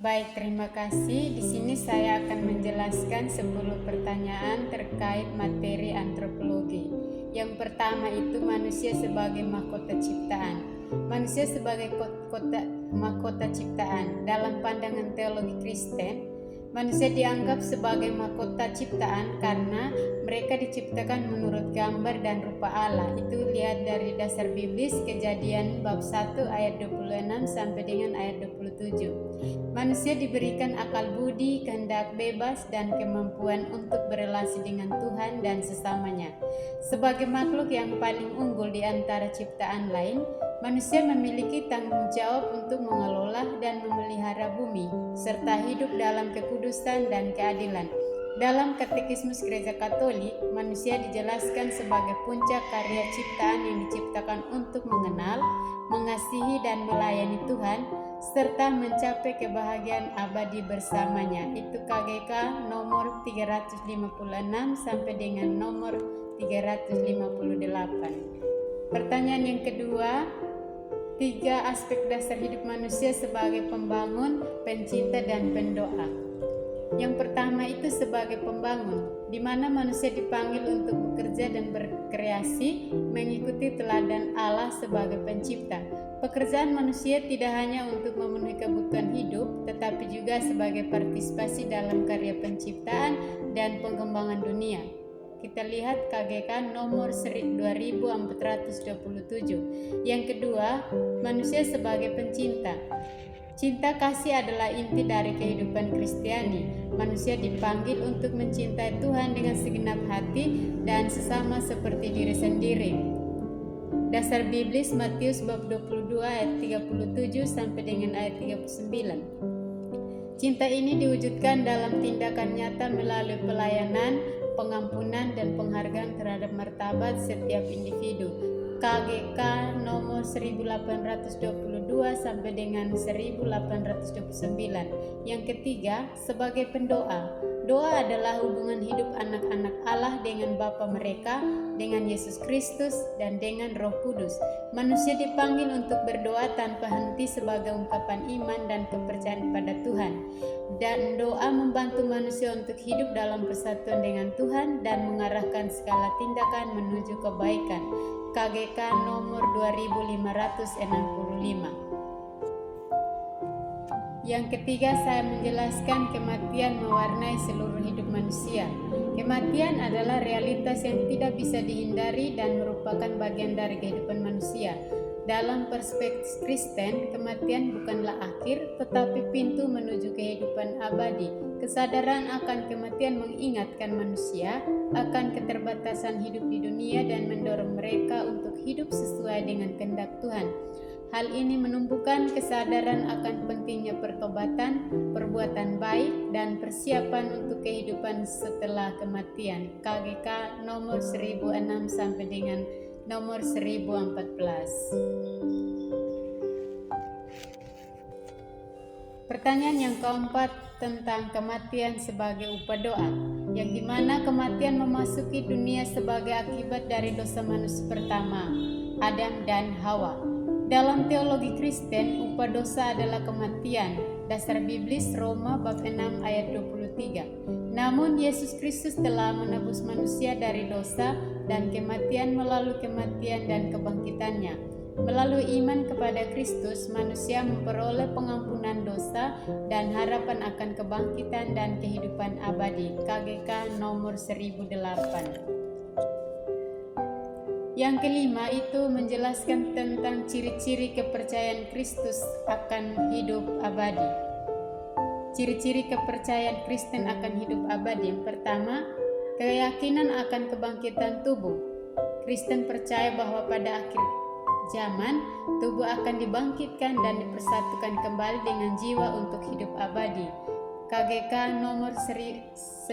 Baik, terima kasih. Di sini saya akan menjelaskan 10 pertanyaan terkait materi antropologi. Yang pertama itu manusia sebagai mahkota ciptaan. Manusia sebagai mahkota ciptaan. Dalam pandangan teologi Kristen, manusia dianggap sebagai mahkota ciptaan karena mereka diciptakan menurut gambar dan rupa Allah. Itu lihat dari dasar biblis Kejadian bab 1 ayat 26 sampai dengan ayat 27. Manusia diberikan akal budi, kehendak bebas, dan kemampuan untuk berelasi dengan Tuhan dan sesamanya. Sebagai makhluk yang paling unggul di antara ciptaan lain, manusia memiliki tanggung jawab untuk mengelola dan memelihara bumi, serta hidup dalam kekudusan dan keadilan. Dalam Katekismus Gereja Katolik, manusia dijelaskan sebagai puncak karya ciptaan yang diciptakan untuk mengenal, mengasihi, dan melayani Tuhan, serta mencapai kebahagiaan abadi bersamanya. Itu KGK nomor 356 sampai dengan nomor 358. Pertanyaan yang kedua, 3 aspek dasar hidup manusia sebagai pembangun, pencinta, dan pendoa. Yang pertama itu sebagai pembangun, di mana manusia dipanggil untuk bekerja dan berkreasi mengikuti teladan Allah sebagai pencipta. Pekerjaan manusia tidak hanya untuk memenuhi kebutuhan hidup, tetapi juga sebagai partisipasi dalam karya penciptaan dan pengembangan dunia. Kita lihat KGK nomor 2427. Yang kedua, manusia sebagai pencinta. Cinta kasih adalah inti dari kehidupan Kristiani. Manusia dipanggil untuk mencintai Tuhan dengan segenap hati dan sesama seperti diri sendiri. Dasar biblis Matius bab 22 ayat 37 sampai dengan ayat 39. Cinta ini diwujudkan dalam tindakan nyata melalui pelayanan, pengampunan, dan penghargaan terhadap martabat setiap individu. KGK nomor 1822 sampai dengan 1829. Yang ketiga, sebagai pendoa. Doa adalah hubungan hidup anak-anak Allah dengan Bapa mereka, dengan Yesus Kristus, dan dengan Roh Kudus. Manusia dipanggil untuk berdoa tanpa henti sebagai ungkapan iman dan kepercayaan pada Tuhan. Dan doa membantu manusia untuk hidup dalam persatuan dengan Tuhan dan mengarahkan segala tindakan menuju kebaikan. KGK nomor 2565. Yang ketiga, saya menjelaskan kematian mewarnai seluruh hidup manusia. Kematian adalah realitas yang tidak bisa dihindari dan merupakan bagian dari kehidupan manusia. Dalam perspektif Kristen, kematian bukanlah akhir, tetapi pintu menuju kehidupan abadi. Kesadaran akan kematian mengingatkan manusia akan keterbatasan hidup di dunia dan mendorong mereka untuk hidup sesuai dengan kehendak Tuhan. Hal ini menumbuhkan kesadaran akan pentingnya pertobatan, perbuatan baik, dan persiapan untuk kehidupan setelah kematian. KGK nomor 1006 sampai dengan nomor 1014. Pertanyaan yang keempat tentang kematian sebagai upah doa, yang dimana kematian memasuki dunia sebagai akibat dari dosa manusia pertama, Adam dan Hawa. Dalam teologi Kristen, upah dosa adalah kematian. Dasar biblis Roma bab 6 ayat 23. Namun Yesus Kristus telah menebus manusia dari dosa dan kematian melalui kematian dan kebangkitannya. Melalui iman kepada Kristus, manusia memperoleh pengampunan dosa dan harapan akan kebangkitan dan kehidupan abadi. KGK nomor 1008. Yang kelima itu menjelaskan tentang ciri-ciri kepercayaan Kristus akan hidup abadi. Ciri-ciri kepercayaan Kristen akan hidup abadi. Yang pertama, keyakinan akan kebangkitan tubuh. Kristen percaya bahwa pada akhir zaman, tubuh akan dibangkitkan dan dipersatukan kembali dengan jiwa untuk hidup abadi. KGK nomor 989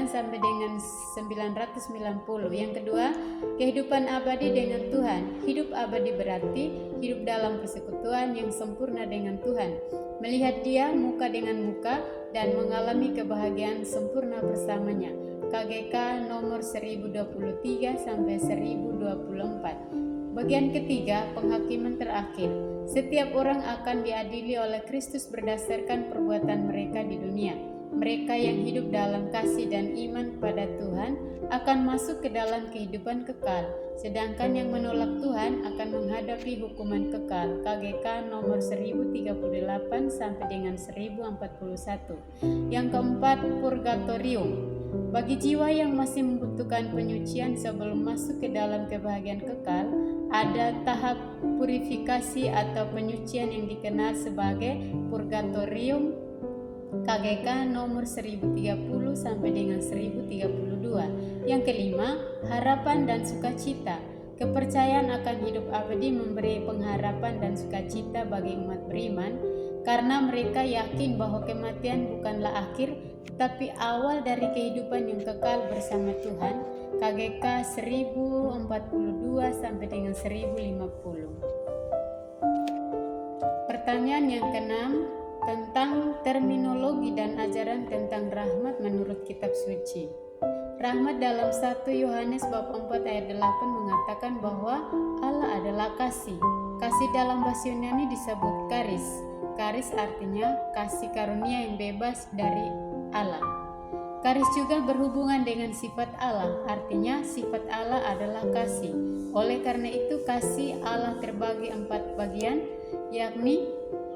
sampai dengan 990. Yang kedua, kehidupan abadi dengan Tuhan. Hidup abadi berarti hidup dalam persekutuan yang sempurna dengan Tuhan, melihat Dia muka dengan muka dan mengalami kebahagiaan sempurna bersamanya. KGK nomor 1023 sampai 1024. Bagian ketiga, penghakiman terakhir. Setiap orang akan diadili oleh Kristus berdasarkan perbuatan mereka di dunia. Mereka yang hidup dalam kasih dan iman pada Tuhan akan masuk ke dalam kehidupan kekal, sedangkan yang menolak Tuhan akan menghadapi hukuman kekal. KGK nomor 1038 sampai dengan 1041. Yang keempat, purgatorium. Bagi jiwa yang masih membutuhkan penyucian sebelum masuk ke dalam kebahagiaan kekal, ada tahap purifikasi atau penyucian yang dikenal sebagai purgatorium. KGK nomor 1030 sampai dengan 1032. Yang kelima, harapan dan sukacita. Kepercayaan akan hidup abadi memberi pengharapan dan sukacita bagi umat beriman, karena mereka yakin bahwa kematian bukanlah akhir, tetapi awal dari kehidupan yang kekal bersama Tuhan. KGK 1042 sampai dengan 1050. Pertanyaan yang keenam, tentang terminologi dan ajaran tentang rahmat menurut kitab suci. Rahmat dalam 1 Yohanes bab 4 ayat 8 mengatakan bahwa Allah adalah kasih. Kasih dalam bahasa Yunani disebut charis. Charis artinya kasih karunia yang bebas dari Allah. Charis juga berhubungan dengan sifat Allah, artinya sifat Allah adalah kasih. Oleh karena itu kasih Allah terbagi 4 bagian, yakni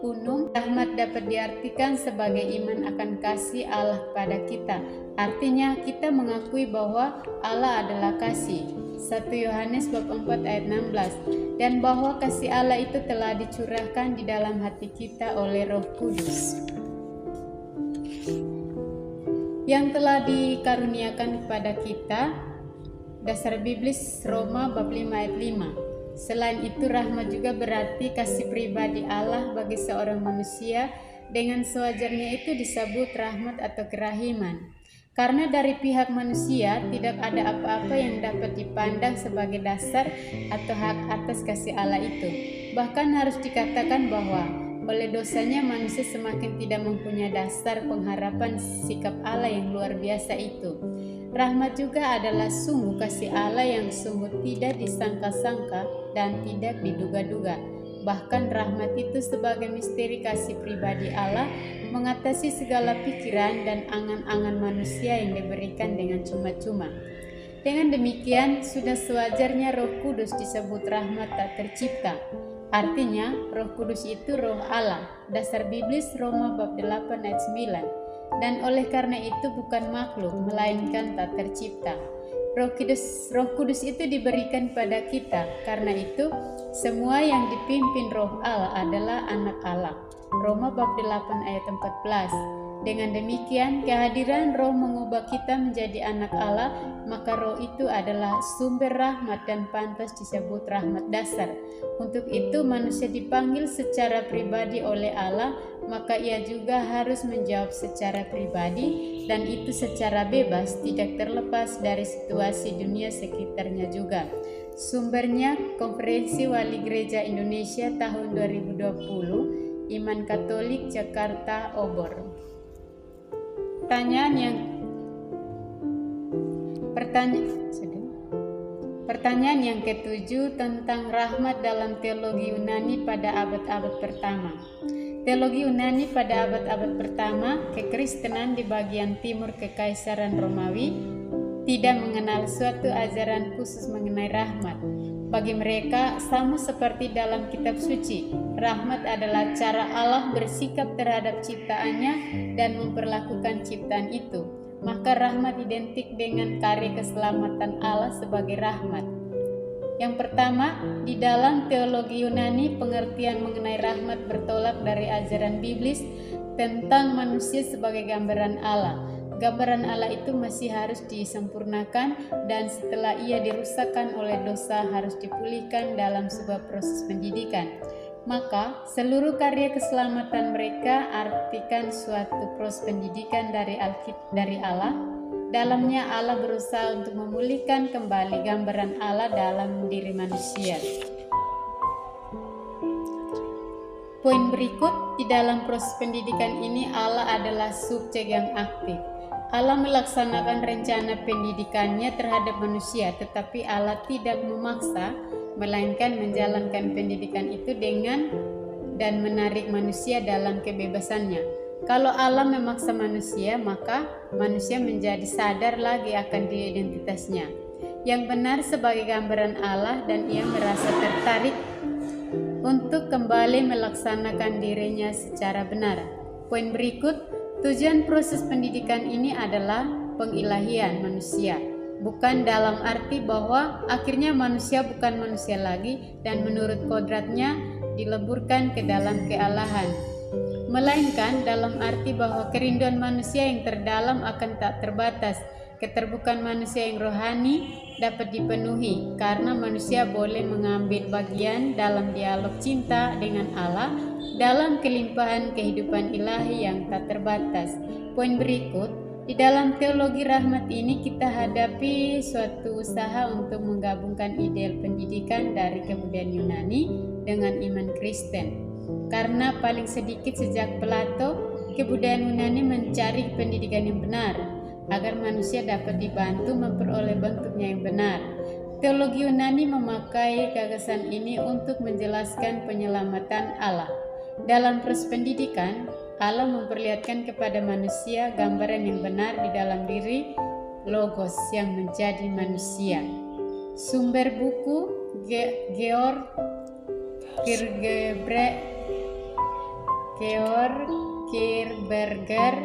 umum. Rahmat dapat diartikan sebagai iman akan kasih Allah kepada kita. Artinya kita mengakui bahwa Allah adalah kasih. 1 Yohanes bab 4 ayat 16. Dan bahwa kasih Allah itu telah dicurahkan di dalam hati kita oleh Roh Kudus yang telah dikaruniakan kepada kita. Dasar biblis Roma bab 5 ayat 5. Selain itu, rahmat juga berarti kasih pribadi Allah bagi seorang manusia. Dengan sewajarnya itu disebut rahmat atau kerahiman. Karena dari pihak manusia tidak ada apa-apa yang dapat dipandang sebagai dasar atau hak atas kasih Allah itu. Bahkan harus dikatakan bahwa oleh dosanya manusia semakin tidak mempunyai dasar pengharapan sikap Allah yang luar biasa itu. Rahmat juga adalah sungguh kasih Allah yang sungguh tidak disangka-sangka dan tidak diduga-duga. Bahkan rahmat itu sebagai misteri kasih pribadi Allah mengatasi segala pikiran dan angan-angan manusia yang diberikan dengan cuma-cuma. Dengan demikian, sudah sewajarnya Roh Kudus disebut rahmat tak tercipta. Artinya, Roh Kudus itu Roh Allah. Dasar biblis Roma bab 8 ayat 9. Dan oleh karena itu bukan makhluk, melainkan tak tercipta. Roh Kudus itu diberikan pada kita. Karena itu, semua yang dipimpin Roh Allah adalah anak Allah. Roma bab 8 ayat 14. Dengan demikian, kehadiran Roh mengubah kita menjadi anak Allah, maka Roh itu adalah sumber rahmat dan pantas disebut rahmat dasar. Untuk itu, manusia dipanggil secara pribadi oleh Allah, maka ia juga harus menjawab secara pribadi, dan itu secara bebas, tidak terlepas dari situasi dunia sekitarnya juga. Sumbernya Konferensi Wali Gereja Indonesia tahun 2020, Iman Katolik Jakarta Obor. Pertanyaan yang ketujuh tentang rahmat dalam teologi Yunani pada abad-abad pertama. Teologi Yunani pada abad-abad pertama, kekristenan di bagian timur Kekaisaran Romawi tidak mengenal suatu ajaran khusus mengenai rahmat. Bagi mereka, sama seperti dalam kitab suci, rahmat adalah cara Allah bersikap terhadap ciptaannya dan memperlakukan ciptaan itu. Maka rahmat identik dengan karya keselamatan Allah sebagai rahmat. Yang pertama, di dalam teologi Yunani, pengertian mengenai rahmat bertolak dari ajaran biblis tentang manusia sebagai gambaran Allah. Gambaran Allah itu masih harus disempurnakan, dan setelah ia dirusakkan oleh dosa harus dipulihkan dalam sebuah proses pendidikan. Maka seluruh karya keselamatan mereka artikan suatu proses pendidikan dari Allah. Dalamnya Allah berusaha untuk memulihkan kembali gambaran Allah dalam diri manusia. Poin berikut, di dalam proses pendidikan ini Allah adalah subjek yang aktif. Allah melaksanakan rencana pendidikannya terhadap manusia, tetapi Allah tidak memaksa, melainkan menjalankan pendidikan itu dengan dan menarik manusia dalam kebebasannya. Kalau Allah memaksa manusia, maka manusia menjadi sadar lagi akan diri identitasnya yang benar sebagai gambaran Allah, dan ia merasa tertarik untuk kembali melaksanakan dirinya secara benar. Poin berikut, tujuan proses pendidikan ini adalah pengilahian manusia, bukan dalam arti bahwa akhirnya manusia bukan manusia lagi dan menurut kodratnya dileburkan ke dalam kealahan, melainkan dalam arti bahwa kerinduan manusia yang terdalam akan tak terbatas. Keterbukaan manusia yang rohani dapat dipenuhi karena manusia boleh mengambil bagian dalam dialog cinta dengan Allah dalam kelimpahan kehidupan ilahi yang tak terbatas. Poin berikut, di dalam teologi rahmat ini kita hadapi suatu usaha untuk menggabungkan ideal pendidikan dari kebudayaan Yunani dengan iman Kristen. Karena paling sedikit sejak Plato, kebudayaan Yunani mencari pendidikan yang benar agar manusia dapat dibantu memperoleh bentuknya yang benar. Teologi Yunani memakai gagasan ini untuk menjelaskan penyelamatan Allah. Dalam proses pendidikan, Allah memperlihatkan kepada manusia gambaran yang benar di dalam diri Logos yang menjadi manusia. Sumber buku Georg Kierkegaard,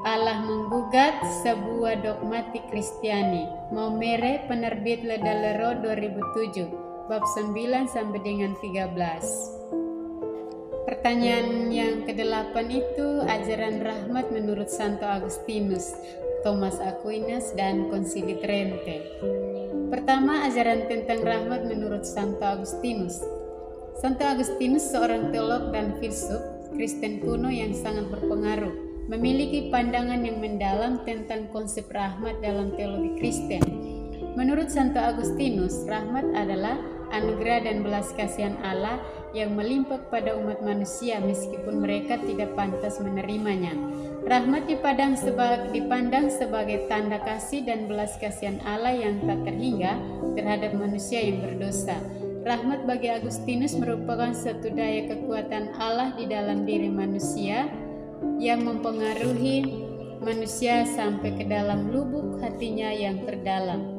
Allah Menggugat, Sebuah Dogmatik Kristiani, Maumere, Penerbit Ledalero 2007, bab 9 sampai dengan 13. Pertanyaan yang ke-8 itu ajaran rahmat menurut Santo Agustinus, Thomas Aquinas, dan Konsili Trente. Pertama, ajaran tentang rahmat menurut Santo Agustinus. Santo Agustinus seorang teolog dan filsuf Kristen kuno yang sangat berpengaruh, memiliki pandangan yang mendalam tentang konsep rahmat dalam teologi Kristen. Menurut Santo Agustinus, rahmat adalah anugerah dan belas kasihan Allah yang melimpah pada umat manusia meskipun mereka tidak pantas menerimanya. Rahmat dipandang sebagai tanda kasih dan belas kasihan Allah yang tak terhingga terhadap manusia yang berdosa. Rahmat bagi Agustinus merupakan satu daya kekuatan Allah di dalam diri manusia yang mempengaruhi manusia sampai ke dalam lubuk hatinya yang terdalam.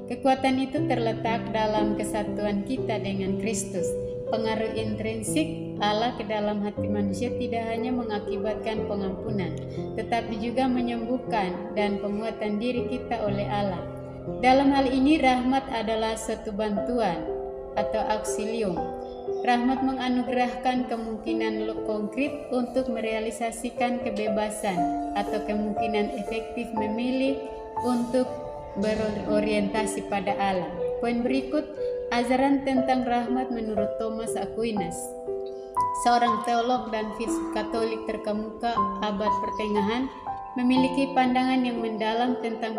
Kekuatan itu terletak dalam kesatuan kita dengan Kristus. Pengaruh intrinsik Allah ke dalam hati manusia tidak hanya mengakibatkan pengampunan, tetapi juga menyembuhkan dan penguatan diri kita oleh Allah. Dalam hal ini, rahmat adalah suatu bantuan atau auxilium. Rahmat menganugerahkan kemungkinan konkret untuk merealisasikan kebebasan atau kemungkinan efektif memilih untuk berorientasi pada Allah. Poin berikut, ajaran tentang rahmat menurut Thomas Aquinas, seorang teolog dan filsuf Katolik terkemuka abad pertengahan, memiliki pandangan yang mendalam tentang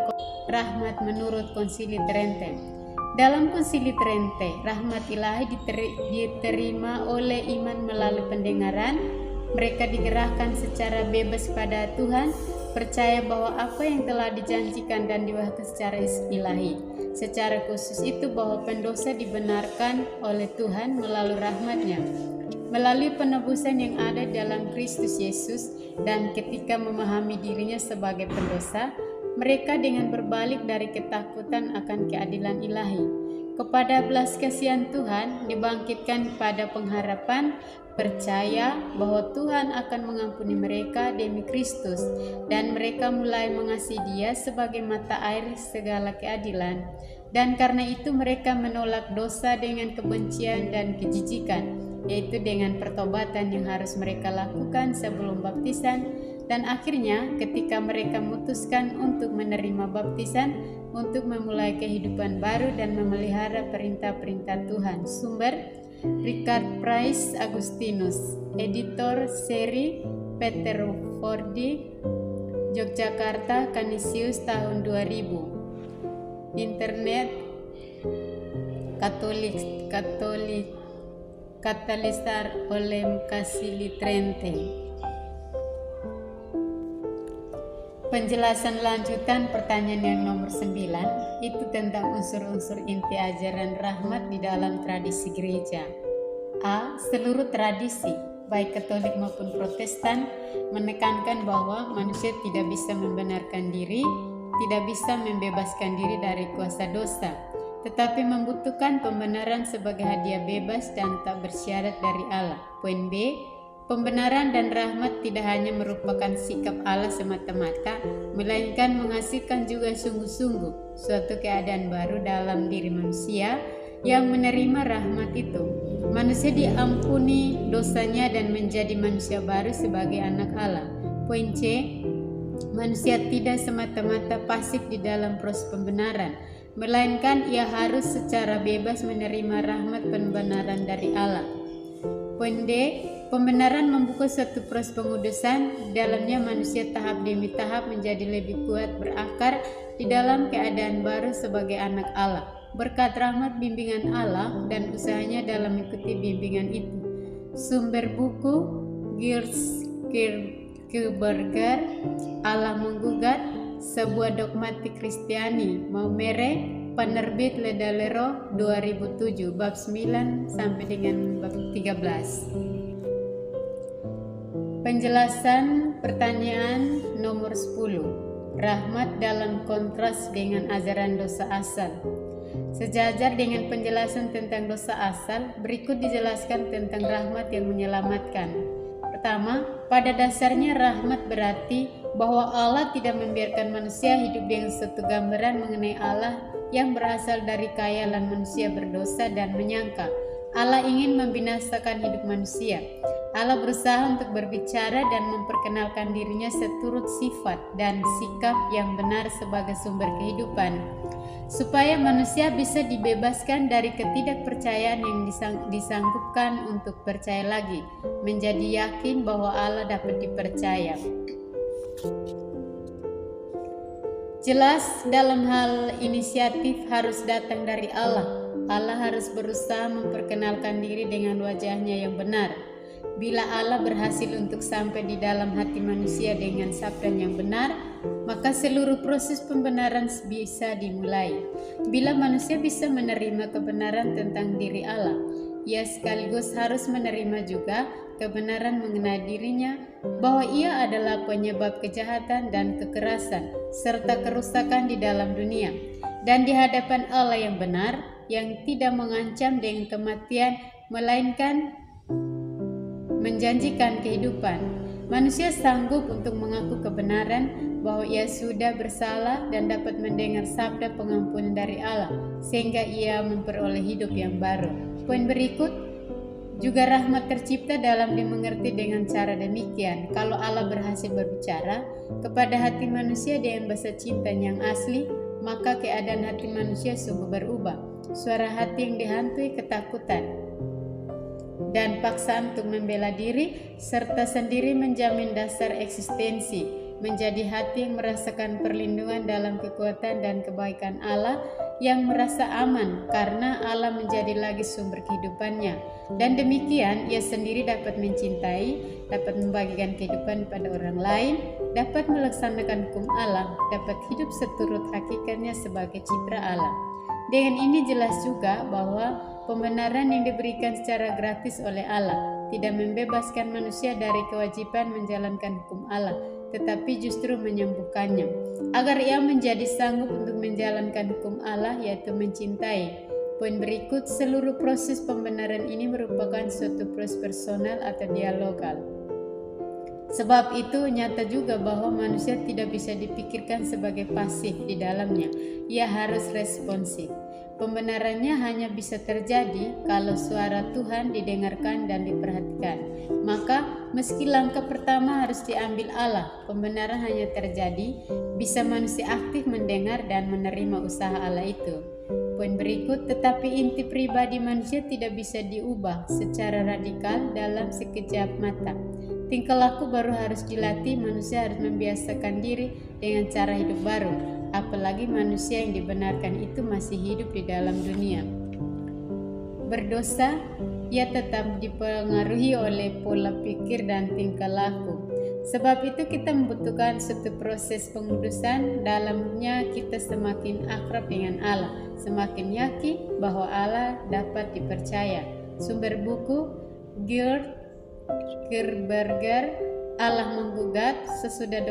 rahmat menurut Konsili Trente. Dalam Konsili Trente, rahmat ilahi diterima oleh iman melalui pendengaran. Mereka digerakkan secara bebas pada Tuhan, percaya bahwa apa yang telah dijanjikan dan diwahyukan secara ilahi. Secara khusus itu bahwa pendosa dibenarkan oleh Tuhan melalui rahmat-Nya, melalui penebusan yang ada dalam Kristus Yesus, dan ketika memahami dirinya sebagai pendosa, mereka dengan berbalik dari ketakutan akan keadilan ilahi kepada belas kasihan Tuhan dibangkitkan pada pengharapan percaya bahwa Tuhan akan mengampuni mereka demi Kristus, dan mereka mulai mengasihi Dia sebagai mata air segala keadilan. Dan karena itu mereka menolak dosa dengan kebencian dan kejijikan, yaitu dengan pertobatan yang harus mereka lakukan sebelum baptisan. Dan akhirnya ketika mereka memutuskan untuk menerima baptisan untuk memulai kehidupan baru dan memelihara perintah-perintah Tuhan. Sumber Richard Price Agustinus, editor seri Peter Fordi, Yogyakarta, Canisius tahun 2000. Internet Katalisar oleh Konsili Trente. Penjelasan lanjutan pertanyaan yang nomor 9 itu tentang unsur-unsur inti ajaran rahmat di dalam tradisi gereja. A. Seluruh tradisi, baik Katolik maupun Protestan, menekankan bahwa manusia tidak bisa membenarkan diri, tidak bisa membebaskan diri dari kuasa dosa, tetapi membutuhkan pembenaran sebagai hadiah bebas dan tak bersyarat dari Allah. Poin B. Pembenaran dan rahmat tidak hanya merupakan sikap Allah semata-mata, melainkan menghasilkan juga sungguh-sungguh suatu keadaan baru dalam diri manusia yang menerima rahmat itu. Manusia diampuni dosanya dan menjadi manusia baru sebagai anak Allah. Poin C. Manusia tidak semata-mata pasif di dalam proses pembenaran, melainkan ia harus secara bebas menerima rahmat pembenaran dari Allah. Poin D. Pembenaran membuka suatu proses pengudusan, di dalamnya manusia tahap demi tahap menjadi lebih kuat berakar di dalam keadaan baru sebagai anak Allah, berkat rahmat bimbingan Allah dan usahanya dalam mengikuti bimbingan itu. Sumber buku Geertz Kierkegaard, Allah Menggugat, Sebuah Dogmatik Kristiani, Maumere, penerbit Ledalero 2007, bab 9 sampai dengan bab 13. Penjelasan pertanyaan nomor 10. Rahmat dalam kontras dengan ajaran dosa asal. Sejajar dengan penjelasan tentang dosa asal, berikut dijelaskan tentang rahmat yang menyelamatkan. Pertama, pada dasarnya rahmat berarti bahwa Allah tidak membiarkan manusia hidup dengan suatu gambaran mengenai Allah yang berasal dari khayalan manusia berdosa dan menyangka Allah ingin membinasakan hidup manusia. Allah berusaha untuk berbicara dan memperkenalkan dirinya seturut sifat dan sikap yang benar sebagai sumber kehidupan, supaya manusia bisa dibebaskan dari ketidakpercayaan yang disanggupkan untuk percaya lagi, menjadi yakin bahwa Allah dapat dipercaya. Jelas dalam hal inisiatif harus datang dari Allah. Allah harus berusaha memperkenalkan diri dengan wajahnya yang benar. Bila Allah berhasil untuk sampai di dalam hati manusia dengan sabda yang benar, maka seluruh proses pembenaran bisa dimulai. Bila manusia bisa menerima kebenaran tentang diri Allah, ia sekaligus harus menerima juga kebenaran mengenai dirinya, bahwa ia adalah penyebab kejahatan dan kekerasan serta kerusakan di dalam dunia. Dan di hadapan Allah yang benar, yang tidak mengancam dengan kematian, melainkan menjanjikan kehidupan, manusia sanggup untuk mengaku kebenaran bahwa ia sudah bersalah dan dapat mendengar sabda pengampunan dari Allah, sehingga ia memperoleh hidup yang baru. Poin berikut, juga rahmat tercipta dalam dimengerti dengan cara demikian. Kalau Allah berhasil berbicara kepada hati manusia dengan bahasa cinta yang asli, maka keadaan hati manusia sungguh berubah. Suara hati yang dihantui ketakutan dan paksaan untuk membela diri, serta sendiri menjamin dasar eksistensi, menjadi hati yang merasakan perlindungan dalam kekuatan dan kebaikan Allah, yang merasa aman karena Allah menjadi lagi sumber kehidupannya. Dan demikian ia sendiri dapat mencintai, dapat membagikan kehidupan pada orang lain, dapat melaksanakan hukum Allah, dapat hidup seturut hakikatnya sebagai citra Allah. Dengan ini jelas juga bahwa pembenaran yang diberikan secara gratis oleh Allah tidak membebaskan manusia dari kewajiban menjalankan hukum Allah, tetapi justru menyembuhkannya, agar ia menjadi sanggup untuk menjalankan hukum Allah, yaitu mencintai. Poin berikut, seluruh proses pembenaran ini merupakan suatu proses personal atau dialogal. Sebab itu nyata juga bahwa manusia tidak bisa dipikirkan sebagai pasif di dalamnya. Ia harus responsif. Pembenarannya hanya bisa terjadi kalau suara Tuhan didengarkan dan diperhatikan. Maka meski langkah pertama harus diambil Allah, pembenaran hanya terjadi bisa manusia aktif mendengar dan menerima usaha Allah itu. Poin berikut, tetapi inti pribadi manusia tidak bisa diubah secara radikal dalam sekejap mata. Tingkah laku baru harus dilatih. Manusia harus membiasakan diri dengan cara hidup baru, apalagi manusia yang dibenarkan itu masih hidup di dalam dunia berdosa. Ia tetap dipengaruhi oleh pola pikir dan tingkah laku. Sebab itu kita membutuhkan suatu proses pengudusan, dalamnya kita semakin akrab dengan Allah, semakin yakin bahwa Allah dapat dipercaya. Sumber buku Georg Kierkegaard, Allah Menggugat Sesudah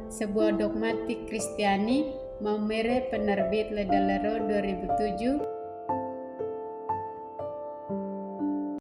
Sebuah Dogmatik Kristiani, Maumere, penerbit Ledalero 2007.